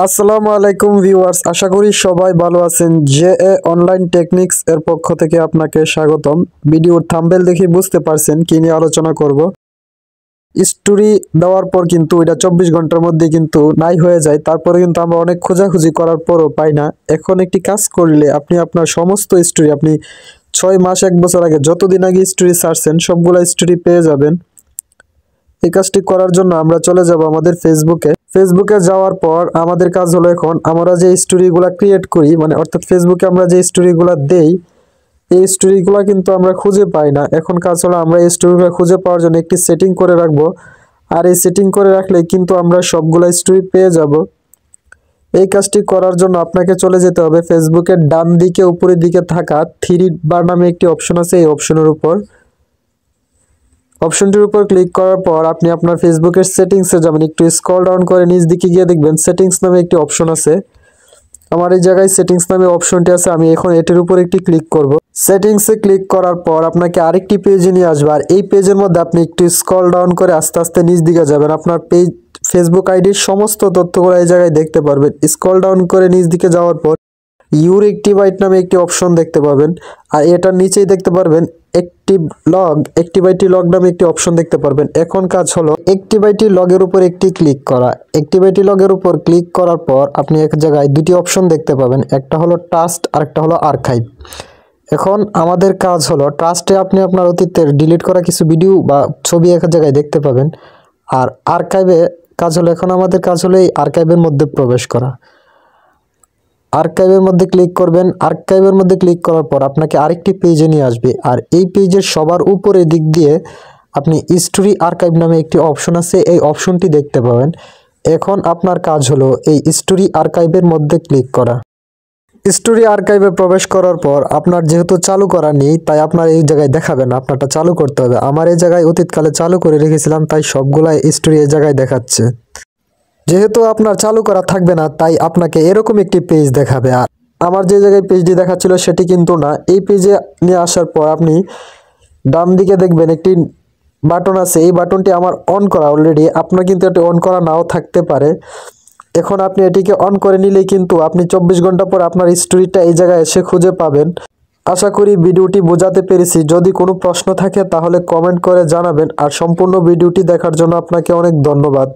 আসসালামু আলাইকুম ভিউয়ার্স, আশা করি সবাই ভালো আছেন। জেএ অনলাইন টেকনিক্স এর পক্ষ থেকে আপনাকে স্বাগতম। ভিডিওর থাম্বনেল দেখে বুঝতে পারছেন কি নিয়ে আলোচনা করব। স্টোরি দেওয়ার পর কিন্তু এটা 24 ঘন্টার মধ্যে কিন্তু নাই হয়ে যায়, তারপরে কিন্তু আমরা অনেক খোঁজাখুঁজি করার পরও পাই না। এখন একটি কাজ করলে আপনি আপনার সমস্ত স্টোরি আপনি 6 মাস 1 বছর আগে যতদিন আগে স্টোরি ছাড়ছেন সবগুলা স্টোরি পেয়ে যাবেন। এই কাজটি করার জন্য আমরা চলে যাব আমাদের ফেসবুকে যাওয়ার পর আমাদের কাজ হলো, এখন আমরা যে স্টোরিগুলো ক্রিয়েট করি মানে অর্থাৎ ফেসবুকে আমরা যে স্টোরিগুলো দেই এই স্টোরিগুলো কিন্তু আমরা খুঁজে পাই না। এখন কাজ হলো আমরা এই স্টোরিগুলো খুঁজে পাওয়ার জন্য একটি সেটিং করে রাখবো, আর এই সেটিং করে রাখলে কিন্তু আমরা সবগুলো স্টোরি পেয়ে যাব। এই কাজটি করার জন্য আপনাকে চলে যেতে হবে ফেসবুকের ডান দিকে উপরের দিকে থাকা 3 বার নামে একটি অপশন আছে, এই অপশনের উপর অপশনটির উপর ক্লিক করার পর আপনি আপনার ফেসবুকের সেটিংসে যাবেন। একটু স্ক্রল ডাউন করে নিচ দিকে গিয়ে দেখবেন সেটিংস নামে একটি অপশন আছে। আমার এই জায়গায় সেটিংস নামে অপশনটি আছে, আমি এখন এটির উপর একটি ক্লিক করব। সেটিংসে ক্লিক করার পর আপনাকে আরেকটি পেজে নিয়ে আসবে, আর এই পেজের মধ্যে আপনি একটু স্ক্রল ডাউন করে আস্তে আস্তে নিচ দিকে যাবেন। আপনার ফেসবুক আইডির সমস্ত তথ্যগুলো এই জায়গায় দেখতে পারবেন। স্ক্রল ডাউন করে নিচ দিকে যাওয়ার পর ইউর অ্যাক্টিভাইট নামে একটি অপশন দেখতে পাবেন, আর এটার নিচেই দেখতে পারবেন অ্যাক্টিভিটি লগ নামে একটি অপশন দেখতে পারবেন। এখন কাজ হলো অ্যাক্টিভিটি লগের উপর একটি ক্লিক করা। অ্যাক্টিভিটি লগের উপর ক্লিক করার পর আপনি এক জায়গায় দুটি অপশন দেখতে পাবেন, একটা হলো ট্রাস্ট আর একটা হলো আর্কাইভ। এখন আমাদের কাজ হলো ট্রাস্টে আপনি আপনার অতীতের ডিলিট করা কিছু ভিডিও বা ছবি এক জায়গায় দেখতে পাবেন, আর আর্কাইভে কাজ হলো এখন আমাদের কাজ হলো এই আর্কাইভের মধ্যে প্রবেশ করা। আর্কাইভের মধ্যে ক্লিক করবেন। আর্কাইভের মধ্যে ক্লিক করার পর আপনাকে আরেকটি পেজে নিয়ে আসবে, আর এই পেজের সবার উপরের দিক দিয়ে আপনি স্টোরি আর্কাইভ নামে একটি অপশন আছে, এই অপশনটি দেখতে পাবেন। এখন আপনার কাজ হলো এই স্টোরি আর্কাইভের মধ্যে ক্লিক করা। স্টোরি আর্কাইভে প্রবেশ করার পর আপনার যেহেতু চালু করা নেই তাই আপনার এই জায়গায় দেখাবে না, আপনারটা চালু করতে হবে। আমার এই জায়গায় অতীতকালে চালু করে রেখেছিলাম তাই সবগুলাই স্টোরি এই জায়গায় দেখাচ্ছে। যেহেতু আপনার চালু করা থাকবে না তাই আপনাকে এরকম একটি পেজ দেখাবে, আর আমার যে জায়গায় পেজটি দেখাচ্ছিল সেটি কিন্তু না। এই পেজে নিয়ে আসার পর আপনি ডান দিকে দেখবেন একটি বাটন আছে, এই বাটনটি আমার অন করা অলরেডি, আপনার কিন্তু এটি অন করা নাও থাকতে পারে। এখন আপনি এটিকে অন করে নিলেই কিন্তু আপনি 24 ঘন্টা পর আপনার স্টোরিটা এই জায়গায় এসে খুঁজে পাবেন। আশা করি ভিডিওটি বোঝাতে পেরেছি। যদি কোনো প্রশ্ন থাকে তাহলে কমেন্ট করে জানাবেন, আর সম্পূর্ণ ভিডিওটি দেখার জন্য আপনাকে অনেক ধন্যবাদ।